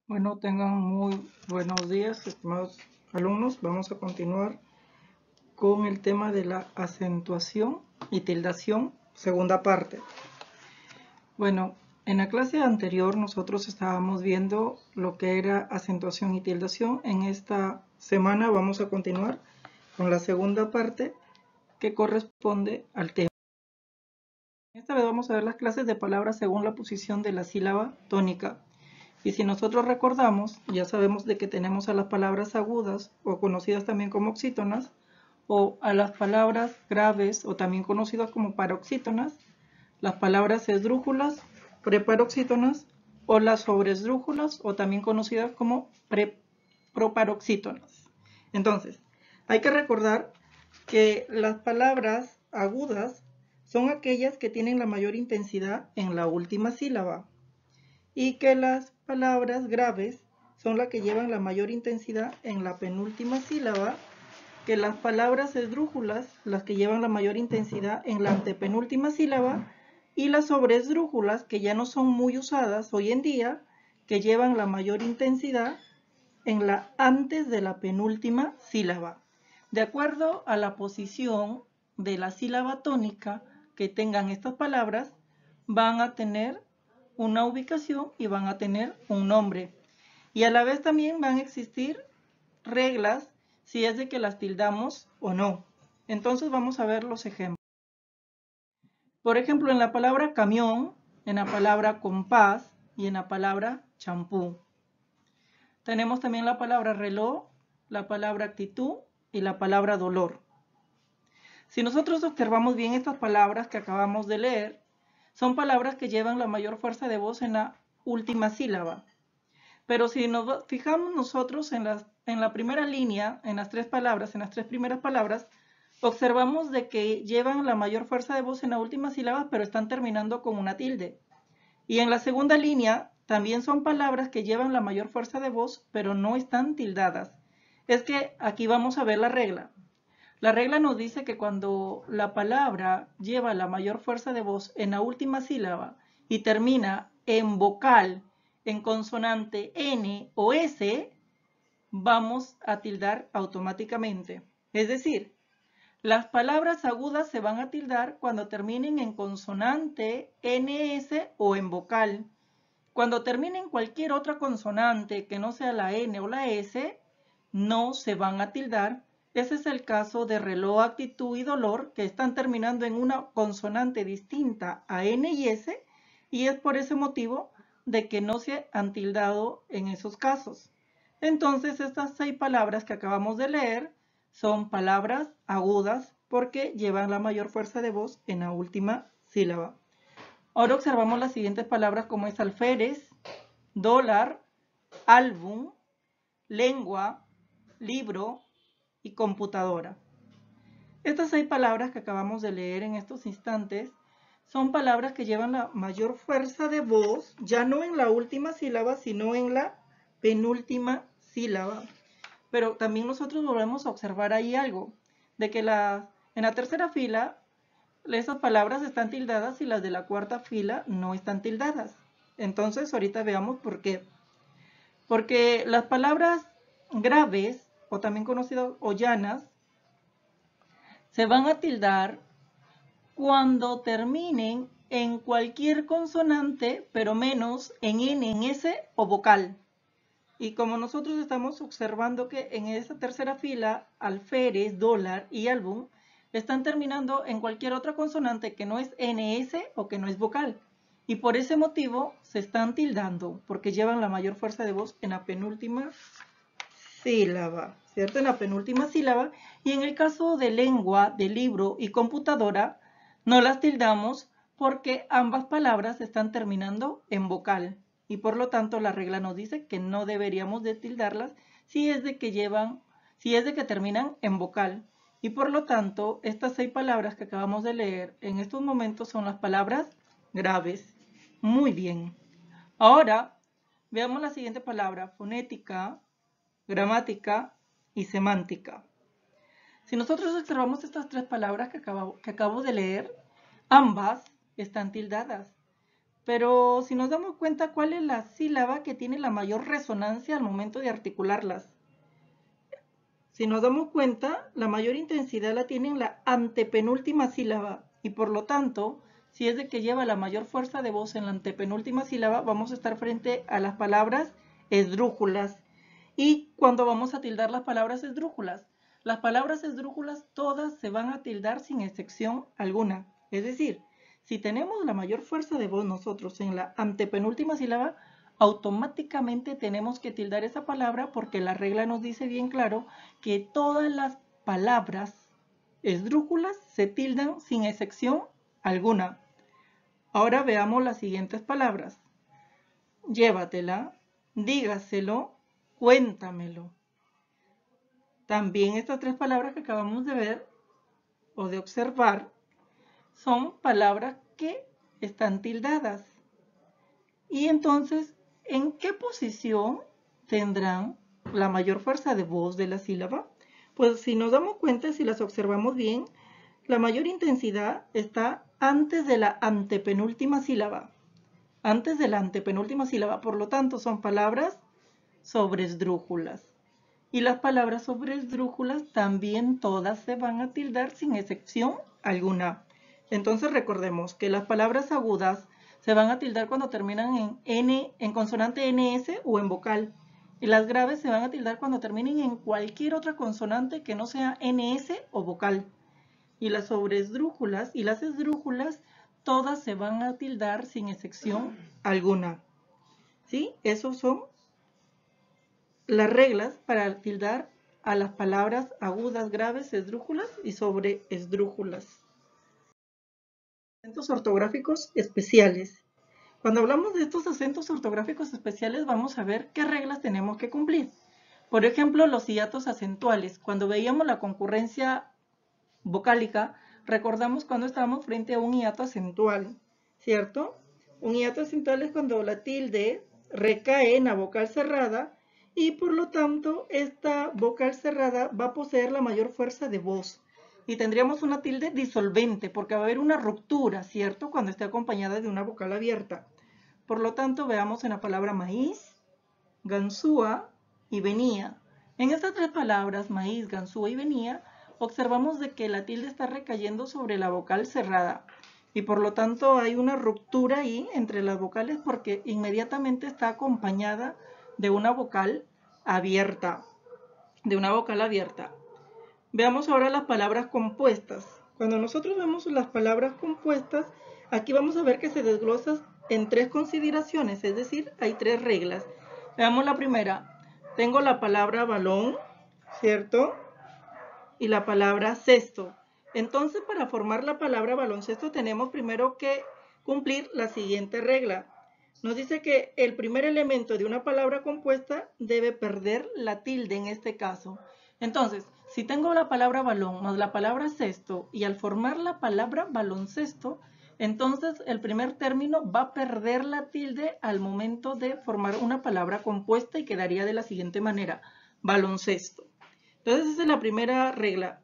Bueno, tengan muy buenos días, estimados alumnos. Vamos a continuar con el tema de la acentuación y tildación, segunda parte. Bueno, en la clase anterior nosotros estábamos viendo lo que era acentuación y tildación. En esta semana vamos a continuar con la segunda parte que corresponde al tema. Esta vez vamos a ver las clases de palabras según la posición de la sílaba tónica. Y si nosotros recordamos, ya sabemos de que tenemos a las palabras agudas o conocidas también como oxítonas, o a las palabras graves o también conocidas como paroxítonas, las palabras esdrújulas, preparoxítonas o las sobresdrújulas o también conocidas como proparoxítonas. Entonces, hay que recordar que las palabras agudas son aquellas que tienen la mayor intensidad en la última sílaba y que las palabras graves son las que llevan la mayor intensidad en la penúltima sílaba, que las palabras esdrújulas, las que llevan la mayor intensidad en la antepenúltima sílaba, y las sobresdrújulas, que ya no son muy usadas hoy en día, que llevan la mayor intensidad en la antes de la penúltima sílaba. De acuerdo a la posición de la sílaba tónica que tengan estas palabras, van a tener una ubicación y van a tener un nombre. Y a la vez también van a existir reglas si es de que las tildamos o no. Entonces vamos a ver los ejemplos. Por ejemplo, en la palabra camión, en la palabra compás y en la palabra champú. Tenemos también la palabra reloj, la palabra actitud y la palabra dolor. Si nosotros observamos bien estas palabras que acabamos de leer, son palabras que llevan la mayor fuerza de voz en la última sílaba. Pero si nos fijamos nosotros en la primera línea, en las tres palabras, en las tres primeras palabras, observamos de que llevan la mayor fuerza de voz en la última sílaba, pero están terminando con una tilde. Y en la segunda línea también son palabras que llevan la mayor fuerza de voz, pero no están tildadas. Es que aquí vamos a ver la regla. La regla nos dice que cuando la palabra lleva la mayor fuerza de voz en la última sílaba y termina en vocal, en consonante N o S, vamos a tildar automáticamente. Es decir, las palabras agudas se van a tildar cuando terminen en consonante, NS o en vocal. Cuando terminen cualquier otra consonante que no sea la N o la S, no se van a tildar. Ese es el caso de reloj, actitud y dolor, que están terminando en una consonante distinta a N y S, y es por ese motivo de que no se han tildado en esos casos. Entonces, estas 6 palabras que acabamos de leer son palabras agudas porque llevan la mayor fuerza de voz en la última sílaba. Ahora observamos las siguientes palabras como es alférez, dólar, álbum, lengua, libro y computadora. Estas 6 palabras que acabamos de leer en estos instantes son palabras que llevan la mayor fuerza de voz, ya no en la última sílaba, sino en la penúltima sílaba. Pero también nosotros volvemos a observar ahí algo, de que en la tercera fila esas palabras están tildadas y las de la cuarta fila no están tildadas. Entonces ahorita veamos por qué. Porque las palabras graves, o también conocidas o llanas, se van a tildar cuando terminen en cualquier consonante, pero menos en N, en S o vocal. Y como nosotros estamos observando que en esa tercera fila, alférez, dólar y álbum están terminando en cualquier otra consonante que no es NS o que no es vocal. Y por ese motivo se están tildando, porque llevan la mayor fuerza de voz en la penúltima sílaba, ¿cierto? En la penúltima sílaba. Y en el caso de lengua, de libro y computadora, no las tildamos porque ambas palabras están terminando en vocal. Y por lo tanto la regla nos dice que no deberíamos de tildarlas si es de que terminan en vocal. Y por lo tanto, estas 6 palabras que acabamos de leer en estos momentos son las palabras graves. Muy bien. Ahora, veamos la siguiente palabra, fonética, gramática y semántica. Si nosotros observamos estas 3 palabras que acabo de leer, ambas están tildadas. Pero si nos damos cuenta, ¿cuál es la sílaba que tiene la mayor resonancia al momento de articularlas? Si nos damos cuenta, la mayor intensidad la tiene en la antepenúltima sílaba y por lo tanto, si es de que lleva la mayor fuerza de voz en la antepenúltima sílaba, vamos a estar frente a las palabras esdrújulas. ¿Y cuando vamos a tildar las palabras esdrújulas? Las palabras esdrújulas todas se van a tildar sin excepción alguna. Es decir, si tenemos la mayor fuerza de voz nosotros en la antepenúltima sílaba, automáticamente tenemos que tildar esa palabra porque la regla nos dice bien claro que todas las palabras esdrújulas se tildan sin excepción alguna. Ahora veamos las siguientes palabras. Llévatela, dígaselo, cuéntamelo. También estas tres palabras que acabamos de ver o de observar son palabras que están tildadas. Y entonces, ¿en qué posición tendrán la mayor fuerza de voz de la sílaba? Pues si nos damos cuenta, si las observamos bien, la mayor intensidad está antes de la antepenúltima sílaba. Antes de la antepenúltima sílaba, por lo tanto, son palabras sobresdrújulas. Y las palabras sobresdrújulas también todas se van a tildar sin excepción alguna. Entonces recordemos que las palabras agudas se van a tildar cuando terminan en N, en consonante NS o en vocal. Y las graves se van a tildar cuando terminen en cualquier otra consonante que no sea NS o vocal. Y las sobresdrújulas y las esdrújulas todas se van a tildar sin excepción alguna. ¿Sí? Esos son las reglas para tildar a las palabras agudas, graves, esdrújulas y sobreesdrújulas. Acentos ortográficos especiales. Cuando hablamos de estos acentos ortográficos especiales, vamos a ver qué reglas tenemos que cumplir. Por ejemplo, los hiatos acentuales. Cuando veíamos la concurrencia vocálica, recordamos cuando estábamos frente a un hiato acentual, ¿cierto? Un hiato acentual es cuando la tilde recae en la vocal cerrada y por lo tanto esta vocal cerrada va a poseer la mayor fuerza de voz. Y tendríamos una tilde disolvente porque va a haber una ruptura, ¿cierto? Cuando esté acompañada de una vocal abierta. Por lo tanto, veamos en la palabra maíz, ganzúa y venía. En estas tres palabras, maíz, ganzúa y venía, observamos de que la tilde está recayendo sobre la vocal cerrada y por lo tanto hay una ruptura ahí entre las vocales porque inmediatamente está acompañada de una vocal abierta. Veamos ahora las palabras compuestas. Cuando nosotros vemos las palabras compuestas, aquí vamos a ver que se desglosan en tres consideraciones, es decir, hay tres reglas. Veamos la primera. Tengo la palabra balón, ¿cierto? Y la palabra cesto. Entonces, para formar la palabra baloncesto tenemos primero que cumplir la siguiente regla. Nos dice que el primer elemento de una palabra compuesta debe perder la tilde en este caso. Entonces, si tengo la palabra balón más la palabra cesto y al formar la palabra baloncesto, entonces el primer término va a perder la tilde al momento de formar una palabra compuesta y quedaría de la siguiente manera, baloncesto. Entonces esa es la primera regla.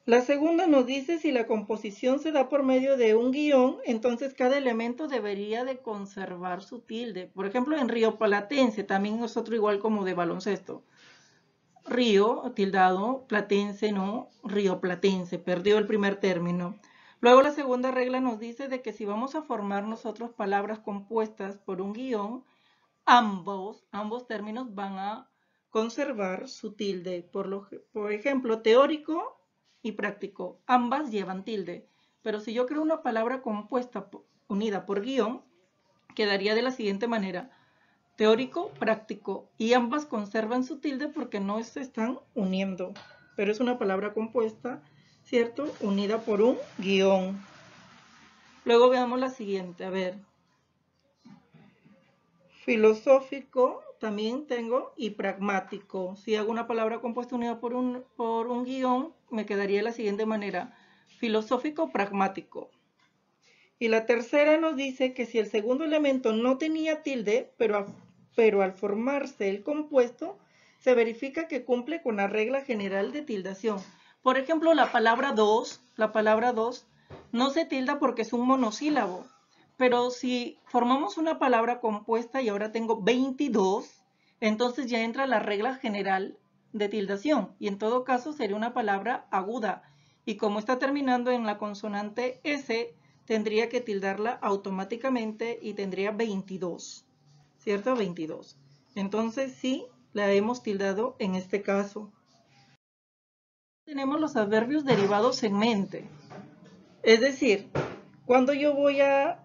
La segunda nos dice si la composición se da por medio de un guión, entonces cada elemento debería de conservar su tilde. Por ejemplo, en rioplatense también es otro igual como de baloncesto. Río, tildado, platense, no, rioplatense, perdió el primer término. Luego la segunda regla nos dice de que si vamos a formar nosotros palabras compuestas por un guión, ambos términos van a conservar su tilde. Por ejemplo, teórico y práctico. Ambas llevan tilde. Pero si yo creo una palabra compuesta unida por guión, quedaría de la siguiente manera. Teórico, práctico. Y ambas conservan su tilde porque no se están uniendo. Pero es una palabra compuesta, ¿cierto? Unida por un guión. Luego veamos la siguiente. A ver. Filosófico también tengo y pragmático. Si hago una palabra compuesta unida por un guión, me quedaría de la siguiente manera. Filosófico, pragmático. Y la tercera nos dice que si el segundo elemento no tenía tilde, pero al formarse el compuesto, se verifica que cumple con la regla general de tildación. Por ejemplo, la palabra dos no se tilda porque es un monosílabo. Pero si formamos una palabra compuesta y ahora tengo 22, entonces ya entra la regla general de tildación y en todo caso sería una palabra aguda. Y como está terminando en la consonante S, tendría que tildarla automáticamente y tendría 22, ¿cierto? 22. Entonces sí, la hemos tildado en este caso. Tenemos los adverbios derivados en mente. Es decir, cuando yo voy a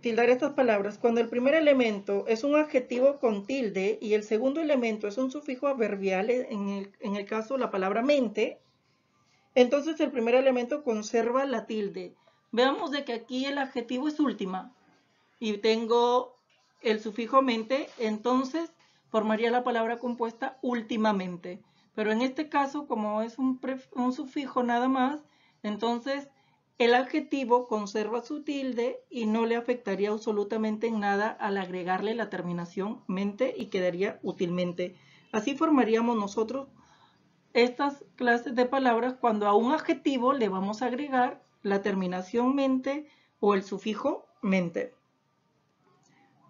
tildar estas palabras, cuando el primer elemento es un adjetivo con tilde y el segundo elemento es un sufijo adverbial, en el caso la palabra mente, entonces el primer elemento conserva la tilde. Veamos de que aquí el adjetivo es última y tengo el sufijo mente, entonces formaría la palabra compuesta últimamente. Pero en este caso, como es un sufijo nada más, entonces el adjetivo conserva su tilde y no le afectaría absolutamente en nada al agregarle la terminación mente y quedaría útilmente. Así formaríamos nosotros estas clases de palabras cuando a un adjetivo le vamos a agregar la terminación mente o el sufijo mente.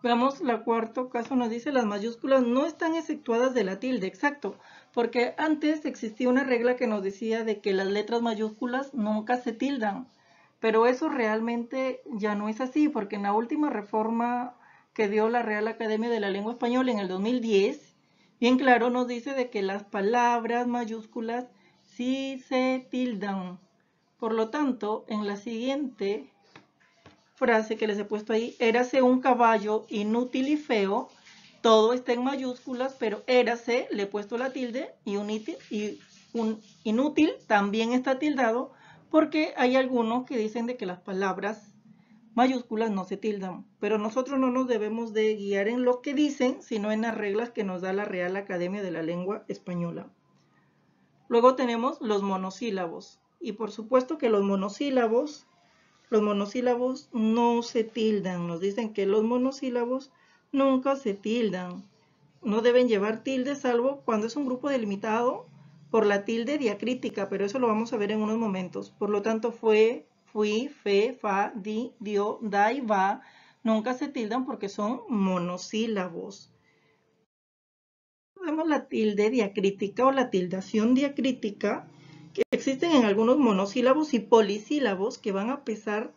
Veamos la cuarto caso, nos dice las mayúsculas no están exceptuadas de la tilde, exacto, porque antes existía una regla que nos decía de que las letras mayúsculas nunca se tildan, pero eso realmente ya no es así, porque en la última reforma que dio la Real Academia de la Lengua Española en el 2010, bien claro nos dice de que las palabras mayúsculas sí se tildan. Por lo tanto, en la siguiente frase que les he puesto ahí, érase un caballo inútil y feo, todo está en mayúsculas, pero érase, le he puesto la tilde, y un inútil también está tildado, porque hay algunos que dicen de que las palabras mayúsculas no se tildan, pero nosotros no nos debemos de guiar en lo que dicen, sino en las reglas que nos da la Real Academia de la Lengua Española. Luego tenemos los monosílabos, y por supuesto que los monosílabos no se tildan. Nos dicen que los monosílabos nunca se tildan. No deben llevar tilde salvo cuando es un grupo delimitado por la tilde diacrítica, pero eso lo vamos a ver en unos momentos. Por lo tanto, fue, fui, fe, fa, di, dio, da y va nunca se tildan porque son monosílabos. Vemos la tilde diacrítica o la tildación diacrítica, que existen en algunos monosílabos y polisílabos que van a pasar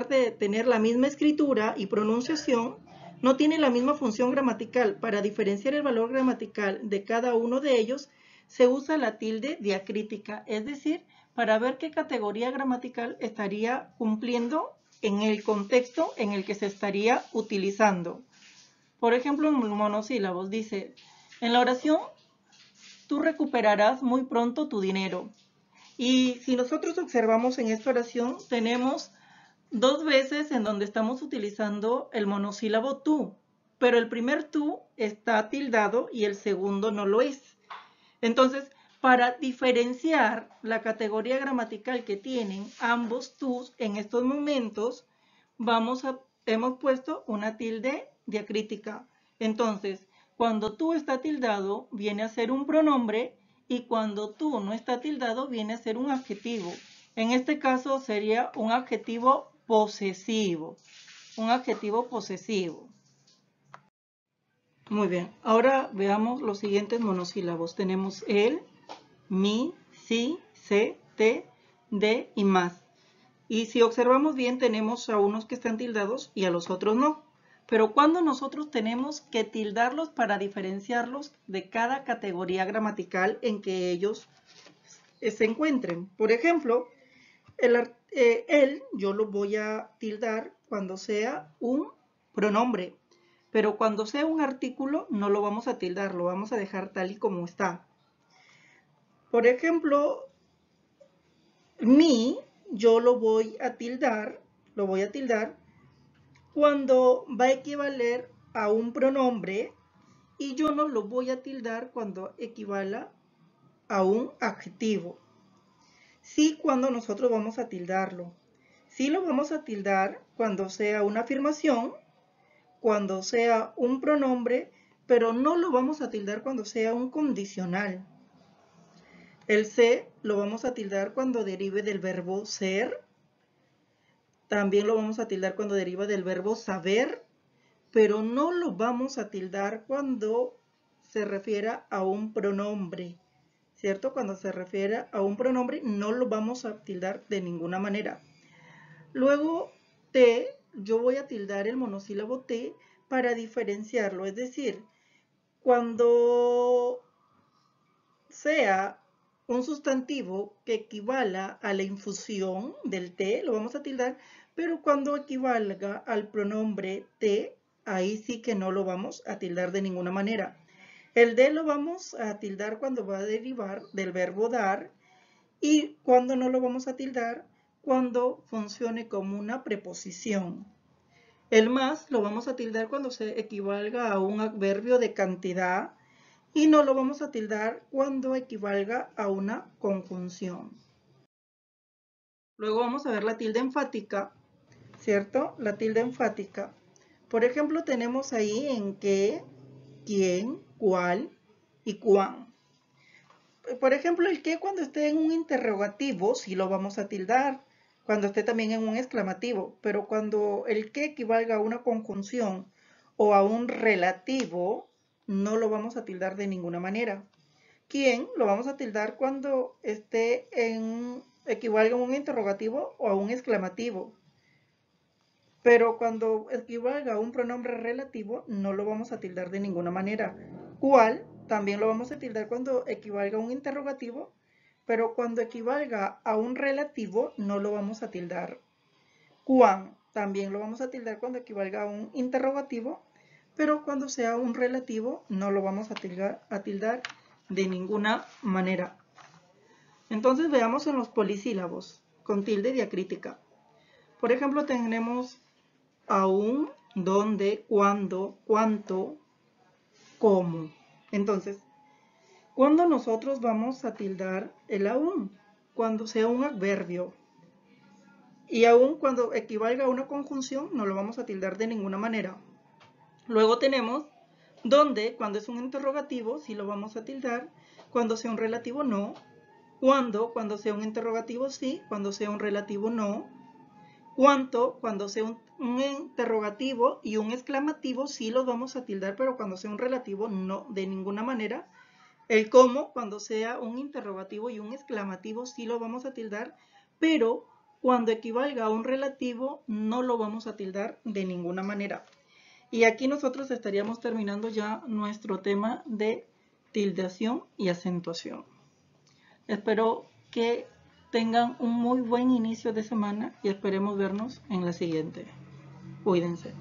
de tener la misma escritura y pronunciación, no tienen la misma función gramatical. Para diferenciar el valor gramatical de cada uno de ellos, se usa la tilde diacrítica, es decir, para ver qué categoría gramatical estaría cumpliendo en el contexto en el que se estaría utilizando. Por ejemplo, en monosílabos dice, en la oración, tú recuperarás muy pronto tu dinero. Y si nosotros observamos en esta oración, tenemos dos veces en donde estamos utilizando el monosílabo tú, pero el primer tú está tildado y el segundo no lo es. Entonces, para diferenciar la categoría gramatical que tienen ambos tus en estos momentos, hemos puesto una tilde diacrítica. Entonces, cuando tú está tildado, viene a ser un pronombre y cuando tú no está tildado, viene a ser un adjetivo. En este caso sería un adjetivo posesivo. Un adjetivo posesivo. Muy bien, ahora veamos los siguientes monosílabos. Tenemos el, mi, si, se, te, de y más. Y si observamos bien, tenemos a unos que están tildados y a los otros no. Pero cuando nosotros tenemos que tildarlos para diferenciarlos de cada categoría gramatical en que ellos se encuentren. Por ejemplo, el yo lo voy a tildar cuando sea un pronombre, pero cuando sea un artículo no lo vamos a tildar, lo vamos a dejar tal y como está. Por ejemplo, mi, yo lo voy a tildar cuando va a equivaler a un pronombre y yo no lo voy a tildar cuando equivala a un adjetivo. Sí, cuando nosotros vamos a tildarlo. Sí lo vamos a tildar cuando sea una afirmación, cuando sea un pronombre, pero no lo vamos a tildar cuando sea un condicional. El se lo vamos a tildar cuando derive del verbo ser. También lo vamos a tildar cuando deriva del verbo saber, pero no lo vamos a tildar cuando se refiera a un pronombre, ¿cierto? Cuando se refiere a un pronombre no lo vamos a tildar de ninguna manera. Luego, T, yo voy a tildar el monosílabo T para diferenciarlo, es decir, cuando sea un sustantivo que equivala a la infusión del T, lo vamos a tildar, pero cuando equivalga al pronombre T, ahí sí que no lo vamos a tildar de ninguna manera. El D lo vamos a tildar cuando va a derivar del verbo dar y cuando no lo vamos a tildar cuando funcione como una preposición. El más lo vamos a tildar cuando se equivalga a un adverbio de cantidad y no lo vamos a tildar cuando equivalga a una conjunción. Luego vamos a ver la tilde enfática, ¿cierto? La tilde enfática. Por ejemplo, tenemos ahí en qué, quién, cuál y cuán. Por ejemplo, el qué cuando esté en un interrogativo sí lo vamos a tildar, cuando esté también en un exclamativo, pero cuando el qué equivalga a una conjunción o a un relativo, no lo vamos a tildar de ninguna manera. ¿Quién? Lo vamos a tildar cuando esté equivalga a un interrogativo o a un exclamativo. Pero cuando equivalga a un pronombre relativo, no lo vamos a tildar de ninguna manera. ¿Cuál? También lo vamos a tildar cuando equivalga a un interrogativo, pero cuando equivalga a un relativo, no lo vamos a tildar. ¿Cuán? También lo vamos a tildar cuando equivalga a un interrogativo, pero cuando sea un relativo, no lo vamos a tildar de ninguna manera. Entonces veamos en los polisílabos con tilde diacrítica. Por ejemplo, tenemos aún, dónde, cuándo, cuánto, cómo. Entonces, ¿cuándo nosotros vamos a tildar el aún? Cuando sea un adverbio. Y aún cuando equivalga a una conjunción, no lo vamos a tildar de ninguna manera. Luego tenemos dónde, cuando es un interrogativo, sí lo vamos a tildar. Cuando sea un relativo, no. Cuando sea un interrogativo, sí. Cuando sea un relativo, no. Cuánto, cuando sea un interrogativo y un exclamativo, sí los vamos a tildar, pero cuando sea un relativo, no, de ninguna manera. El cómo, cuando sea un interrogativo y un exclamativo, sí lo vamos a tildar, pero cuando equivalga a un relativo, no lo vamos a tildar de ninguna manera. Y aquí nosotros estaríamos terminando ya nuestro tema de tildación y acentuación. Espero que tengan un muy buen inicio de semana y esperemos vernos en la siguiente. Cuídense.